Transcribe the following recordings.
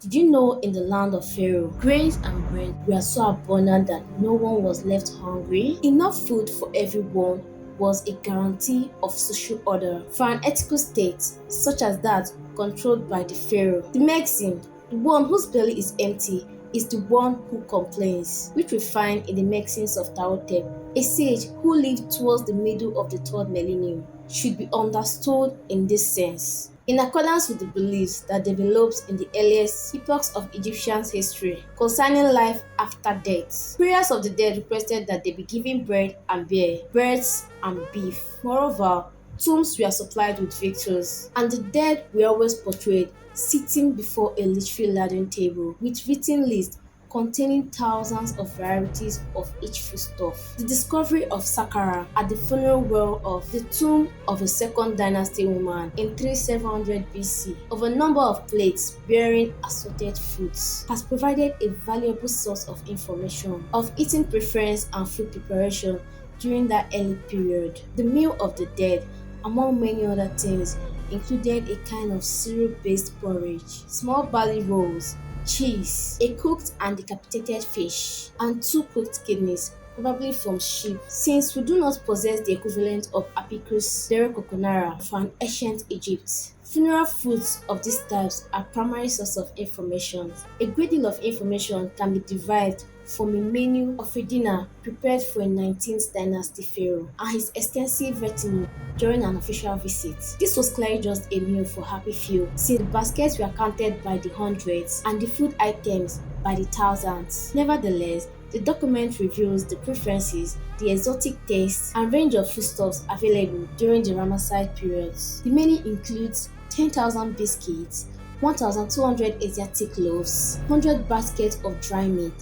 Did you know in the land of Pharaoh, grains and bread were so abundant that no one was left hungry? Enough food for everyone was a guarantee of social order. For an ethical state, such as that controlled by the Pharaoh, the maxim, the one whose belly is empty, is the one who complains, which we find in the maxims of Taotep, a sage who lived towards the middle of the third millennium, should be understood in this sense. In accordance with the beliefs that developed in the earliest epochs of Egyptian history concerning life after death, prayers of the dead requested that they be given bread and beer, birds and beef. Moreover, tombs were supplied with victuals, and the dead were always portrayed sitting before a literary laden table with written lists containing thousands of varieties of each foodstuff. The discovery of Saqqara at the funeral well of the tomb of a second dynasty woman in 3700 BC of a number of plates bearing assorted foods has provided a valuable source of information of eating preference and food preparation during that early period. The meal of the dead, among many other things, included a kind of cereal-based porridge, small barley rolls, cheese, a cooked and decapitated fish, and two cooked kidneys, probably from sheep, since we do not possess the equivalent of Apicus coconara for an ancient Egypt. Funeral foods of these types are primary source of information. A great deal of information can be derived from a menu of a dinner prepared for a 19th dynasty pharaoh and his extensive retinue during an official visit. This was clearly just a meal for happy few, since the baskets were counted by the hundreds and the food items by the thousands. Nevertheless, the document reveals the preferences, the exotic tastes, and range of foodstuffs available during the Ramesside periods. The menu includes 10,000 biscuits, 1,200 Asiatic loaves, 100 baskets of dry meat,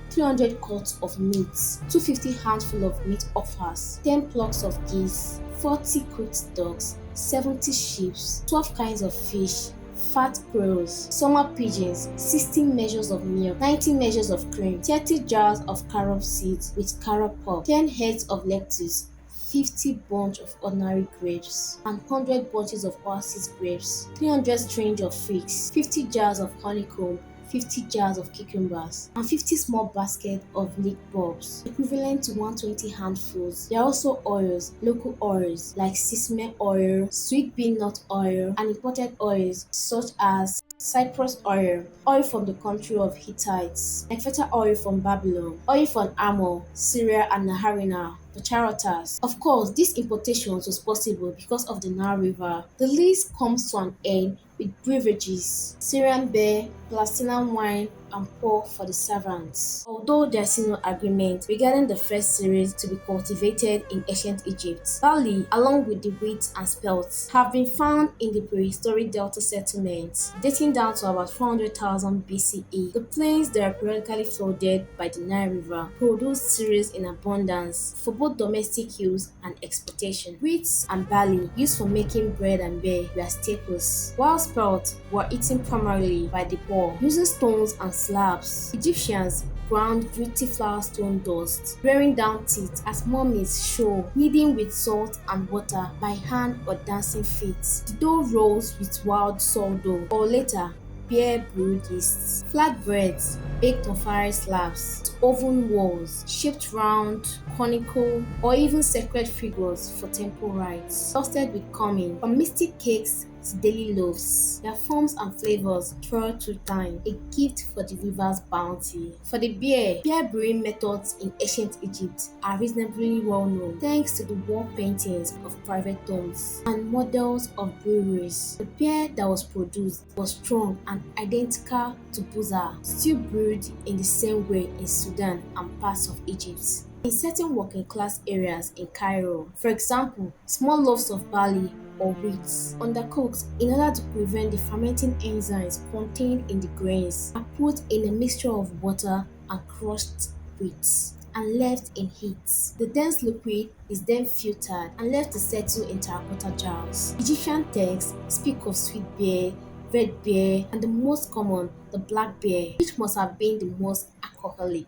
300 cuts of meat, 250 handful of meat offers, 10 plucks of geese, 40 cooked ducks, 70 sheep, 12 kinds of fish, fat quails, summer pigeons, 16 measures of milk, 90 measures of cream, 30 jars of carob seeds with carob pulp, 10 heads of lettuce, 50 bunch of ordinary grapes, and 100 bunches of oasis grapes, 300 strings of figs, 50 jars of honeycomb, 50 jars of cucumbers, and 50 small baskets of leek bulbs, equivalent to 120 handfuls. There are also oils, local oils like sesame oil, sweet bean nut oil, and imported oils such as cypress oil, oil from the country of Hittites, like feta oil from Babylon, oil from Amor, Syria, and Naharina, the Charotas. Of course, this importation was possible because of the Nile River. The list comes to an end with beverages, Syrian beer, Palestinian wine, and pork for the servants. Although there is no agreement regarding the first cereals to be cultivated in ancient Egypt, barley, along with the wheat and spelt, have been found in the prehistoric Delta settlements dating down to about 400,000 BCE. The plains that are periodically flooded by the Nile River produce cereals in abundance for both domestic use and exportation. Wheat and barley, used for making bread and beer, were staples, while spelt were eaten primarily by the poor, using stones and slabs. Egyptians ground gritty flour stone dust, wearing down teeth as mummies show, kneading with salt and water by hand or dancing feet. The dough rolls with wild sourdough, or later, beer brewed yeasts. Flatbreads baked on fiery slabs, oven walls, shaped round, conical, or even sacred figures for temple rites, dusted with cumin, from mystic cakes to daily loaves. Their forms and flavors throughout through time, a gift for the river's bounty. For the beer brewing methods in ancient Egypt are reasonably well known thanks to the wall paintings of private tombs and models of breweries. The beer that was produced was strong and identical to Buza, still brewed in the same way in Sudan and parts of Egypt. In certain working class areas in Cairo, for example, small loaves of barley or wheat, undercooked in order to prevent the fermenting enzymes contained in the grains, are put in a mixture of water and crushed wheat and left in heat. The dense liquid is then filtered and left to settle in terracotta jars. Egyptian texts speak of sweet beer, red beer, and the most common, the black beer, which must have been the most alcoholic.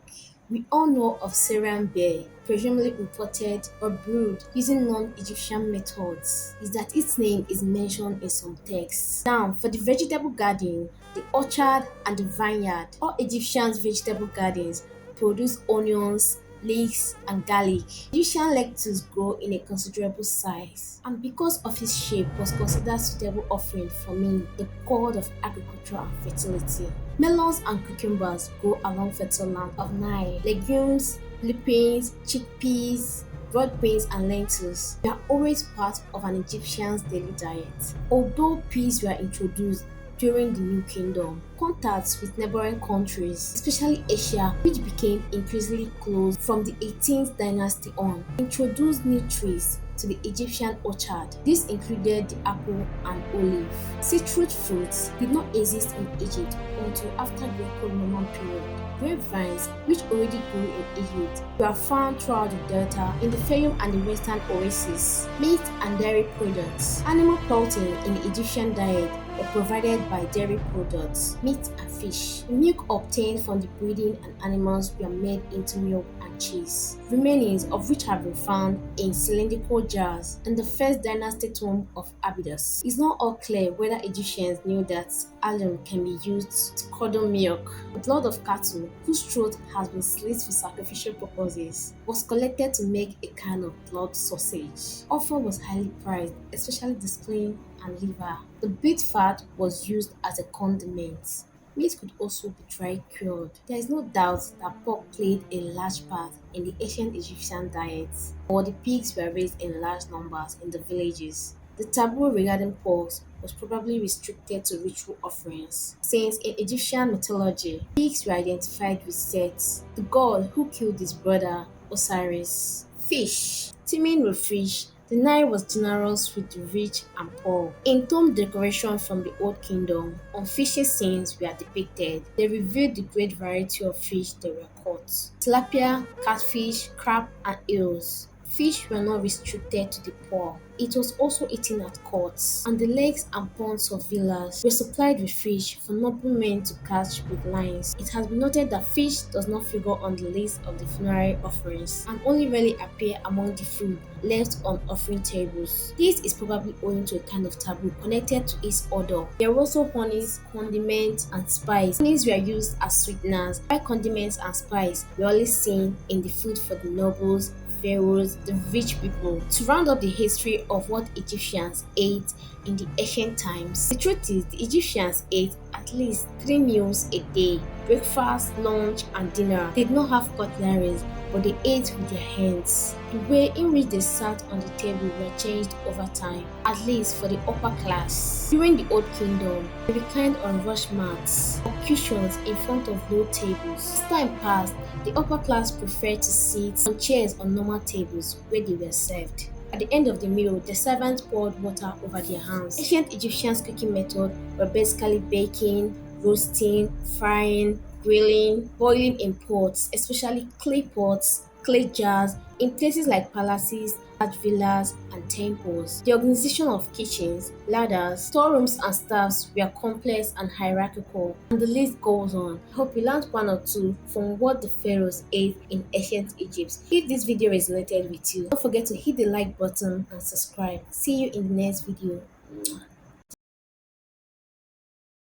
We all know of Syrian beer, presumably imported or brewed using non-Egyptian methods, is that its name is mentioned in some texts. Now, for the vegetable garden, the orchard and the vineyard, all Egyptians' vegetable gardens produce onions, leeks, and garlic. Egyptian lettuce grow in a considerable size, and because of its shape was considered suitable offering for me, the god of agriculture and fertility. Melons and cucumbers grow along fertile land of Nile. Legumes, lupins, chickpeas, broad beans and lentils were always part of an Egyptian's daily diet. Although peas were introduced during the New Kingdom, contacts with neighboring countries, especially Asia, which became increasingly close from the 18th dynasty on, introduced new trees to the Egyptian orchard. This included the apple and olive. Citrus fruits did not exist in Egypt until after the Greco-Roman period. Grapevines, which already grew in Egypt, were found throughout the delta in the Fayoum and the Western Oasis. Meat and dairy products. Animal protein in the Egyptian diet were provided by dairy products, meat and fish. The milk obtained from the breeding and animals were made into milk and cheese, remainings of which have been found in cylindrical jars in the first dynasty tomb of Abydos. It's not all clear whether Egyptians knew that alum can be used to curdle milk. The blood of cattle, whose throat has been slit for sacrificial purposes, was collected to make a kind of blood sausage. Offal was highly prized, especially the spleen and liver. The beet fat was used as a condiment. Meat could also be dry cured. There is no doubt that pork played a large part in the ancient Egyptian diet, or the pigs were raised in large numbers in the villages. The taboo regarding pork was probably restricted to ritual offerings, since in Egyptian mythology, pigs were identified with Set, the god who killed his brother Osiris. Fish. Teeming with fish, the Nile was generous with the rich and poor. In tomb decoration from the Old Kingdom, unfishy scenes were depicted. They revealed the great variety of fish that were caught: tilapia, catfish, crab, and eels. Fish were not restricted to the poor. It was also eaten at courts, and the lakes and ponds of villas were supplied with fish for noblemen to catch with lines. It has been noted that fish does not figure on the list of the funerary offerings and only rarely appear among the food left on offering tables. This is probably owing to a kind of taboo connected to its odor. There were also honeys, condiments, and spice. Honeys were used as sweeteners, while condiments and spice were always seen in the food for the nobles, pharaohs, the rich people. To round up the history of what Egyptians ate in the ancient times, the truth is the Egyptians ate at least 3 meals a day: breakfast, lunch, and dinner. They did not have cutleries, but they ate with their hands. The way in which they sat on the table were changed over time, at least for the upper class. During the Old Kingdom, they reclined on rush mats or cushions in front of low tables. As time passed, the upper class preferred to sit on chairs on normal tables where they were served. At the end of the meal, the servants poured water over their hands. Ancient Egyptians' cooking methods were basically baking, roasting, frying, grilling, boiling in pots, especially clay pots, clay jars, in places like palaces, large villas, and temples. The organization of kitchens, ladders, storerooms, and staffs were complex and hierarchical, and the list goes on. I hope you learned one or two from what the pharaohs ate in ancient Egypt. If this video resonated with you, don't forget to hit the like button and subscribe. See you in the next video.